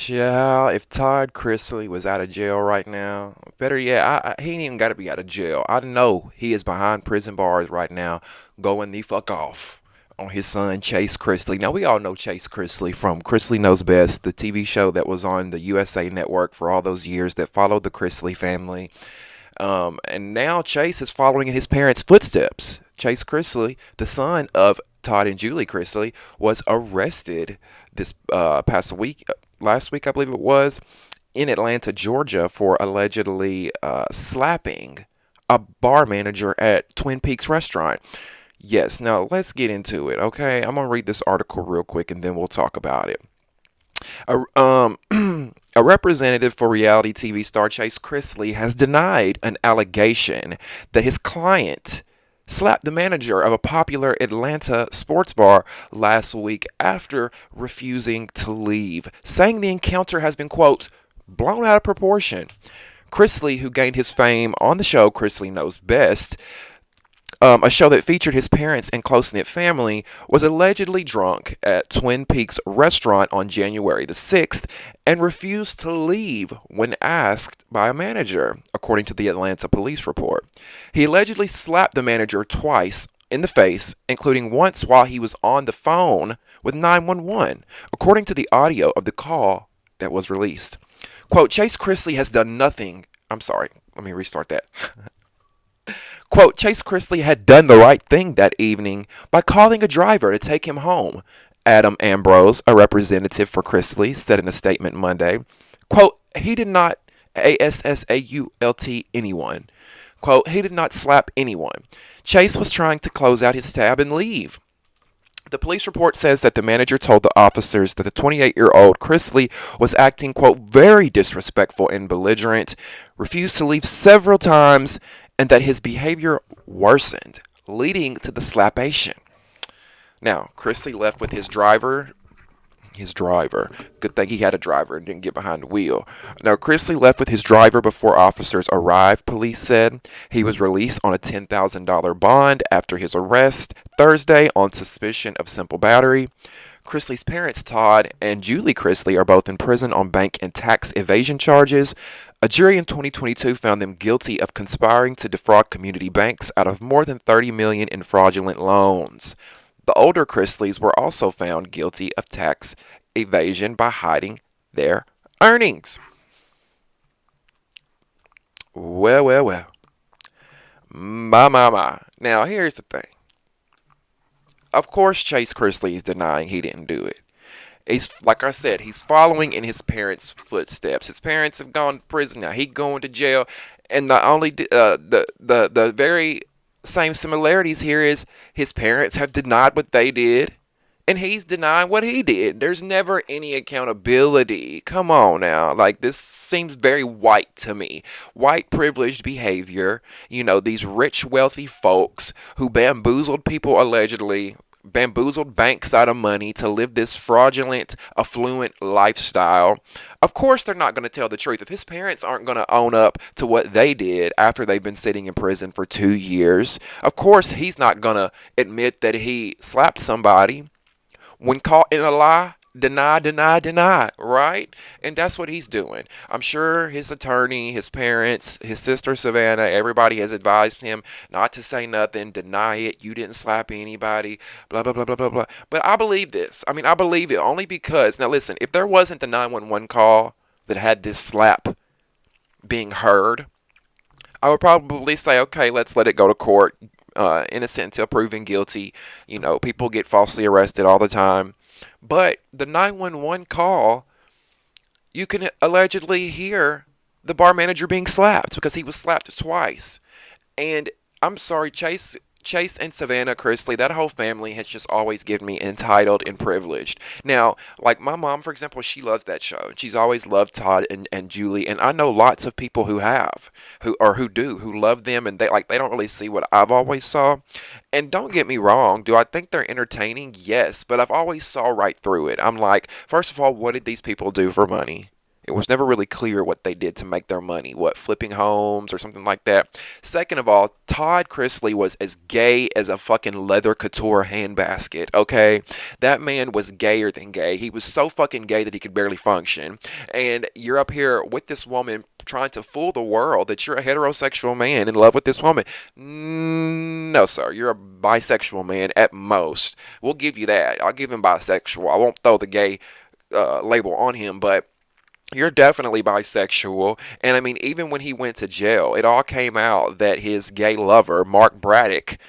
Yeah, if Todd Chrisley was out of jail right now, better yet, he ain't even got to be out of jail. I know he is behind prison bars right now, going the fuck off on his son Chase Chrisley. Now we all know Chase Chrisley from Chrisley Knows Best, the TV show that was on the USA Network for all those years that followed the Chrisley family. And now Chase is following in his parents' footsteps. Chase Chrisley, the son of Todd and Julie Chrisley, was arrested this past week, last week I believe it was, in Atlanta, Georgia, for allegedly slapping a bar manager at Twin Peaks restaurant. Yes, now let's get into it, okay? I'm gonna read this article real quick and then we'll talk about it. A representative for reality TV star Chase Chrisley has denied an allegation that his client slapped the manager of a popular Atlanta sports bar last week after refusing to leave, saying the encounter has been, quote, blown out of proportion. Chrisley, who gained his fame on the show Chrisley Knows Best, a show that featured his parents and close-knit family, was allegedly drunk at Twin Peaks restaurant on January the 6th and refused to leave when asked by a manager, according to the Atlanta police report. He allegedly slapped the manager twice in the face, including once while he was on the phone with 911, according to the audio of the call that was released. Quote, Chase Chrisley has done nothing. I'm sorry, let me restart that. Quote, Chase Chrisley had done the right thing that evening by calling a driver to take him home. Adam Ambrose, a representative for Chrisley, said in a statement Monday. Quote, he did not ASSAULT anyone. Quote, he did not slap anyone. Chase was trying to close out his tab and leave. The police report says that the manager told the officers that the 28-year-old Chrisley was acting, quote, very disrespectful and belligerent, refused to leave several times, and that his behavior worsened, leading to the slapation. Now, Chrisley left with his driver. Good thing he had a driver and didn't get behind the wheel. Now, Chrisley left with his driver before officers arrived, police said. He was released on a $10,000 bond after his arrest Thursday on suspicion of simple battery. Chrisley's parents, Todd and Julie Chrisley, are both in prison on bank and tax evasion charges. A jury in 2022 found them guilty of conspiring to defraud community banks out of more than $30 million in fraudulent loans. The older Chrisleys were also found guilty of tax evasion by hiding their earnings. Well. My. Now, here's the thing. Of course, Chase Chrisley is denying he didn't do it. He's, like I said, he's following in his parents' footsteps. His parents have gone to prison. Now he's going to jail. And the only the very same similarities here is his parents have denied what they did, and he's denying what he did. There's never any accountability. Come on now. Like, this seems very white to me. White privileged behavior. You know, these rich, wealthy folks who bamboozled people allegedly, bamboozled banks out of money to live this fraudulent, affluent lifestyle. Of course, they're not going to tell the truth. If his parents aren't going to own up to what they did after they've been sitting in prison for 2 years, of course, he's not going to admit that he slapped somebody. When caught in a lie, deny, right? And that's what he's doing. I'm sure his attorney, his parents, his sister Savannah, everybody has advised him not to say nothing, deny it, you didn't slap anybody, blah, blah, blah, blah, blah, blah. But I believe this. I believe it only because, now listen, if there wasn't the 911 call that had this slap being heard, I would probably say, okay, let's let it go to court. Innocent until proven guilty. You know, people get falsely arrested all the time. But the 911 call, you can allegedly hear the bar manager being slapped because he was slapped twice. And I'm sorry, Chase and Savannah Chrisley, that whole family has just always given me entitled and privileged. Now, like my mom, for example, she loves that show. She's always loved Todd and Julie, and I know lots of people who have, who love them, and they don't really see what I've always saw. And don't get me wrong, do I think they're entertaining? Yes, but I've always saw right through it. I'm like, first of all, what did these people do for money? It was never really clear what they did to make their money, what, flipping homes or something like that. Second of all, Todd Chrisley was as gay as a fucking leather couture handbasket, okay? That man was gayer than gay. He was so fucking gay that he could barely function. And you're up here with this woman trying to fool the world that you're a heterosexual man in love with this woman. No, sir. You're a bisexual man at most. We'll give you that. I'll give him bisexual. I won't throw the gay label on him, but you're definitely bisexual. And I mean, even when he went to jail, it all came out that his gay lover, Mark Braddock,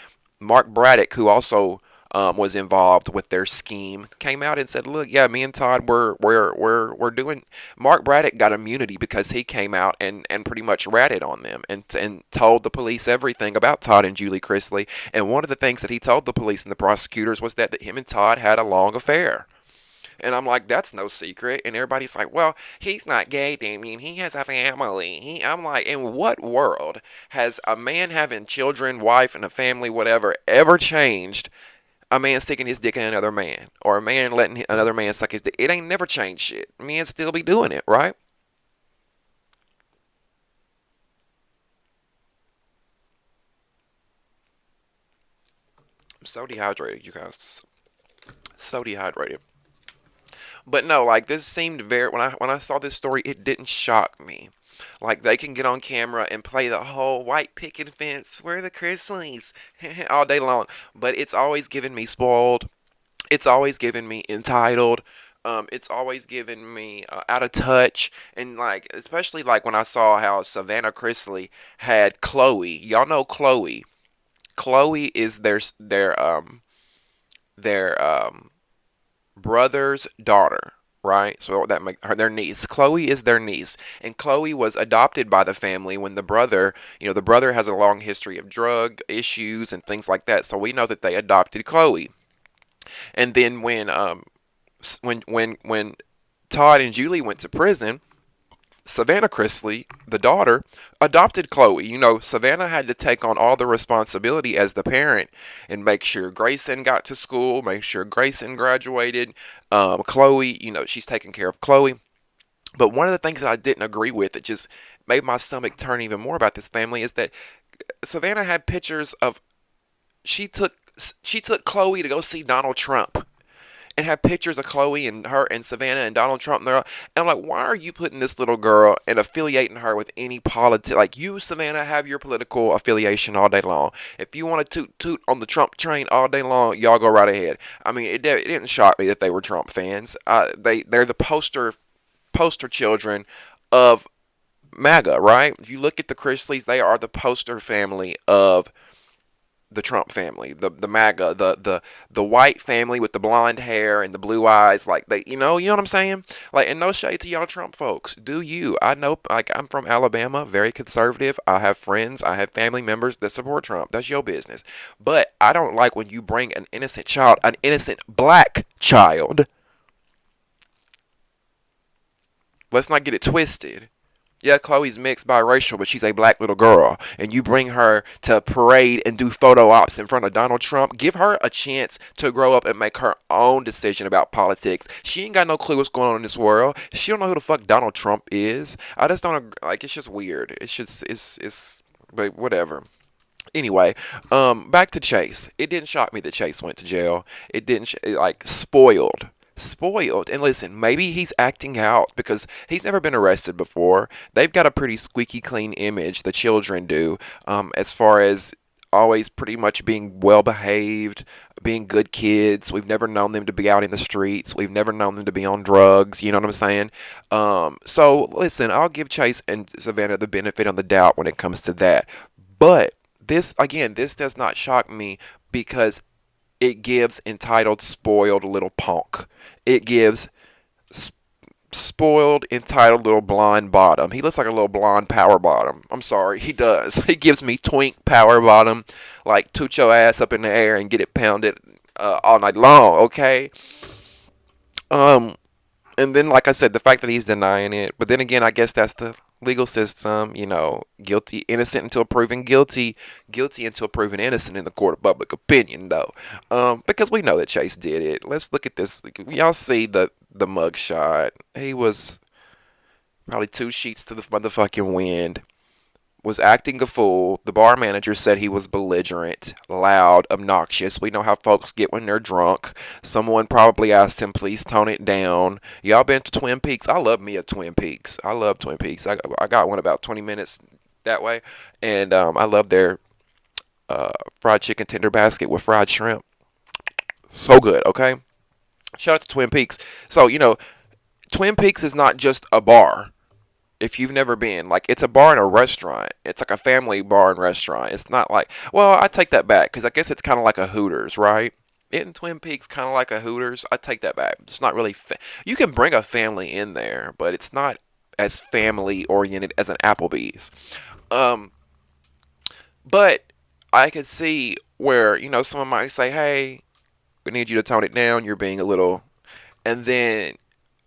who also was involved with their scheme, came out and said, "Look, yeah, me and Todd, we're doing." Mark Braddock got immunity because he came out and pretty much ratted on them and told the police everything about Todd and Julie Chrisley. And one of the things that he told the police and the prosecutors was that him and Todd had a long affair. And I'm like, that's no secret. And everybody's like, well, he's not gay, Damien. He has a family. I'm like, in what world has a man having children, wife, and a family, whatever, ever changed a man sticking his dick in another man? Or a man letting another man suck his dick? It ain't never changed shit. Men still be doing it, right? I'm so dehydrated, you guys. So dehydrated. But no, like this seemed very when I saw this story, it didn't shock me. Like they can get on camera and play the whole white picket fence, we're the Chrisleys all day long, but it's always given me spoiled. It's always given me entitled. It's always given me out of touch, and like especially like when I saw how Savannah Chrisley had Chloe. Y'all know Chloe. Chloe is their brother's daughter, right? So that make her their niece. Chloe is their niece, and Chloe was adopted by the family when the brother has a long history of drug issues and things like that. So we know that they adopted Chloe. And then when Todd and Julie went to prison, Savannah Chrisley, the daughter, adopted Chloe. Savannah had to take on all the responsibility as the parent and make sure Grayson got to school, make sure Grayson graduated. Chloe, she's taking care of Chloe. But one of the things that I didn't agree with that just made my stomach turn even more about this family is that Savannah had pictures of she took Chloe to go see Donald Trump and have pictures of Chloe and her and Savannah and Donald Trump. And I'm like, why are you putting this little girl and affiliating her with any politics? Like, you, Savannah, have your political affiliation all day long. If you want to toot on the Trump train all day long, y'all go right ahead. I mean, it didn't shock me that they were Trump fans. They're the poster children of MAGA, right? If you look at the Chrisleys, they are the poster family of the Trump family, the MAGA, the white family with the blonde hair and the blue eyes, like you know what I'm saying? Like, and no shade to y'all Trump folks. Do you? I know, like, I'm from Alabama, very conservative. I have friends, I have family members that support Trump. That's your business. But I don't like when you bring an innocent child, an innocent black child. Let's not get it twisted. Yeah, Chloe's mixed biracial, but she's a black little girl. And you bring her to parade and do photo ops in front of Donald Trump. Give her a chance to grow up and make her own decision about politics. She ain't got no clue what's going on in this world. She don't know who the fuck Donald Trump is. I just don't like. It's just weird. It's just but whatever. Anyway, back to Chase. It didn't shock me that Chase went to jail. It didn't like spoiled. And listen, maybe he's acting out because he's never been arrested before. They've got a pretty squeaky clean image, the children do, as far as always pretty much being well behaved, being good kids. We've never known them to be out in the streets. We've never known them to be on drugs. You know what I'm saying? So listen, I'll give Chase and Savannah the benefit of the doubt when it comes to that. But this does not shock me because it gives entitled spoiled little punk. It gives spoiled entitled little blonde bottom. He looks like a little blonde power bottom. I'm sorry, he does. He gives me twink power bottom, like toot your ass up in the air and get it pounded all night long. Okay. Um, and then, like I said, the fact that he's denying it, but then again, I guess that's the legal system, guilty, innocent until proven guilty, guilty until proven innocent in the court of public opinion, though. Because we know that Chase did it. Let's look at this. Y'all see the mugshot. He was probably 2 sheets to the motherfucking wind, was acting a fool. The bar manager said he was belligerent, loud, obnoxious. We know how folks get when they're drunk. Someone probably asked him, please tone it down. Y'all been to Twin Peaks? I love me a Twin Peaks. I love Twin Peaks. I got one about 20 minutes that way. And I love their fried chicken tender basket with fried shrimp. So good, okay? Shout out to Twin Peaks. So, Twin Peaks is not just a bar. If you've never been, like, it's a bar and a restaurant. It's like a family bar and restaurant. It's not like, well, I take that back because I guess it's kind of like a Hooters, right? Isn't Twin Peaks kind of like a Hooters? I take that back. It's not really. You can bring a family in there, but it's not as family oriented as an Applebee's. Um, but I could see where someone might say, "Hey, we need you to tone it down. You're being a little," and then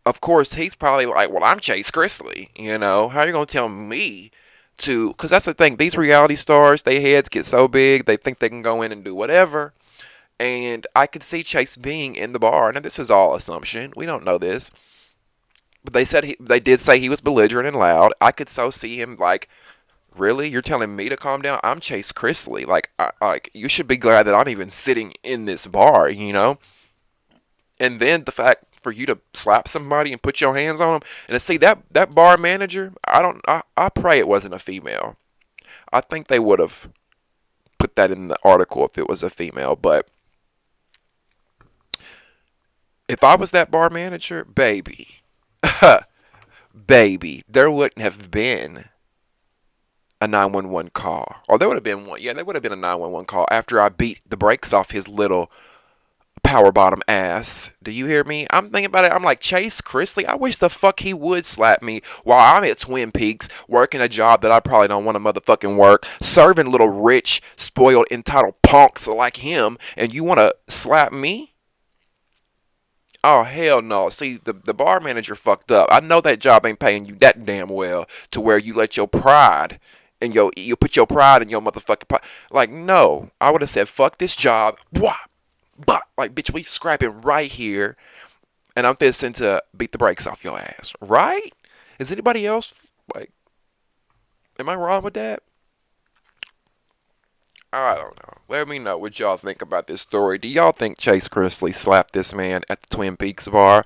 of course, he's probably like, well, I'm Chase Chrisley. How are you going to tell me to? Because that's the thing. These reality stars, their heads get so big, they think they can go in and do whatever. And I could see Chase being in the bar. Now, this is all assumption. We don't know this. But they did say he was belligerent and loud. I could so see him like, really? You're telling me to calm down? I'm Chase Chrisley. Like you should be glad that I'm even sitting in this bar. And then the fact for you to slap somebody and put your hands on them, and to see that bar manager, I pray it wasn't a female. I think they would have put that in the article if it was a female. But if I was that bar manager, baby, baby, there wouldn't have been a 911 call. Or there would have been one. Yeah, there would have been a 911 call after I beat the brakes off his little power bottom ass. Do you hear me? I'm thinking about it. I'm like, Chase Chrisley, I wish the fuck he would slap me while I'm at Twin Peaks working a job that I probably don't want to motherfucking work, serving little rich, spoiled, entitled punks like him, and you want to slap me? Oh, hell no. See, the bar manager fucked up. I know that job ain't paying you that damn well to where you let your pride and you put your pride in your motherfucking pot. Like, no. I would have said, fuck this job. Whop. But like, bitch, we scrapping right here, and I'm fixing to beat the brakes off your ass, right? Is anybody else like? Am I wrong with that? I don't know. Let me know what y'all think about this story. Do y'all think Chase Chrisley slapped this man at the Twin Peaks bar,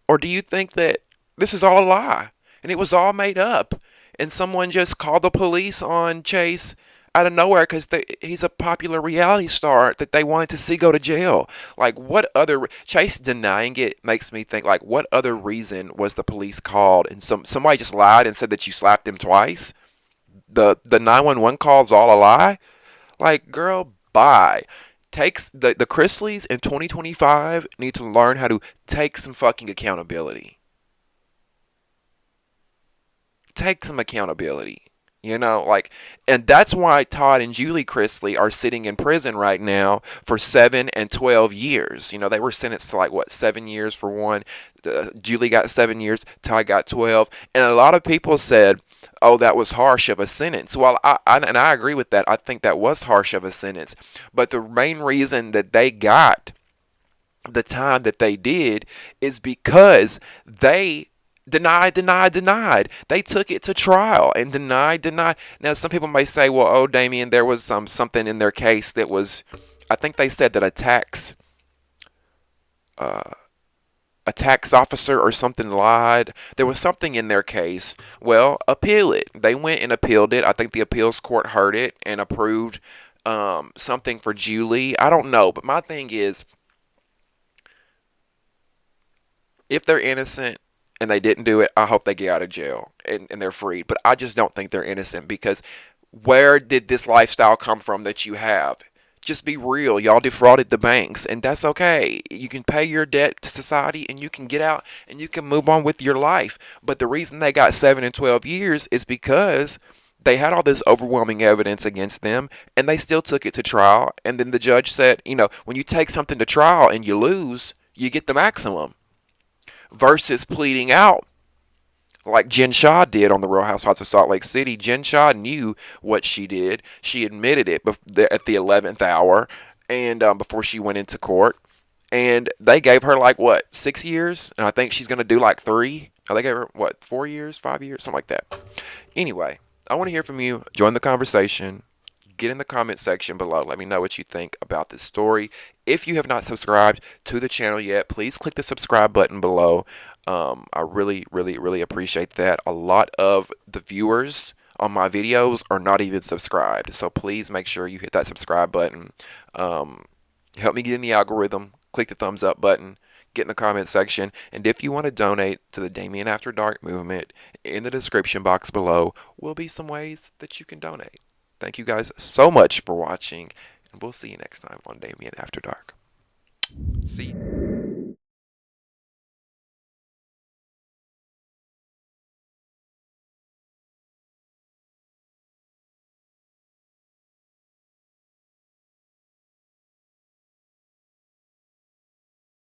or do you think that this is all a lie and it was all made up, and someone just called the police on Chase out of nowhere because he's a popular reality star that they wanted to see go to jail? Like, what other Chase denying it makes me think, like, what other reason was the police called and somebody just lied and said that you slapped him twice? The 911 call's all a lie? Like, girl, bye. Takes the Chrisleys in 2025 need to learn how to take some fucking accountability. Take some accountability. Like, and that's why Todd and Julie Chrisley are sitting in prison right now for 7 and 12 years. They were sentenced to like, what, 7 years for one. Julie got 7 years, Todd got 12. And a lot of people said, oh, that was harsh of a sentence. Well, I agree with that. I think that was harsh of a sentence. But the main reason that they got the time that they did is because they denied. They took it to trial and denied. Now, some people may say, well, oh, Damien, there was something in their case that was, I think they said that a tax officer or something lied. There was something in their case. Well, appeal it. They went and appealed it. I think the appeals court heard it and approved something for Julie. I don't know, but my thing is, if they're innocent and they didn't do it, I hope they get out of jail and they're freed. But I just don't think they're innocent, because where did this lifestyle come from that you have? Just be real. Y'all defrauded the banks, and that's okay. You can pay your debt to society and you can get out and you can move on with your life. But the reason they got 7 and 12 years is because they had all this overwhelming evidence against them and they still took it to trial. And then the judge said, when you take something to trial and you lose, you get the maximum, versus pleading out like Jen Shah did on the Real Housewives of Salt Lake City. Jen Shah knew what she did. She admitted it at the 11th hour, and before she went into court. And they gave her like, what, 6 years? And I think she's going to do like 3. I think I what 4 years, 5 years, something like that. Anyway, I want to hear from you. Join the conversation. Get in the comment section below. Let me know what you think about this story. If you have not subscribed to the channel yet, please click the subscribe button below. I really, really, really appreciate that. A lot of the viewers on my videos are not even subscribed, so please make sure you hit that subscribe button. Um, Help me get in the algorithm. Click the thumbs up button. Get in the comment section. And if you want to donate to the Damien After Dark movement, in the description box below will be some ways that you can donate. Thank you guys so much for watching, and we'll see you next time on Damien After Dark. See you.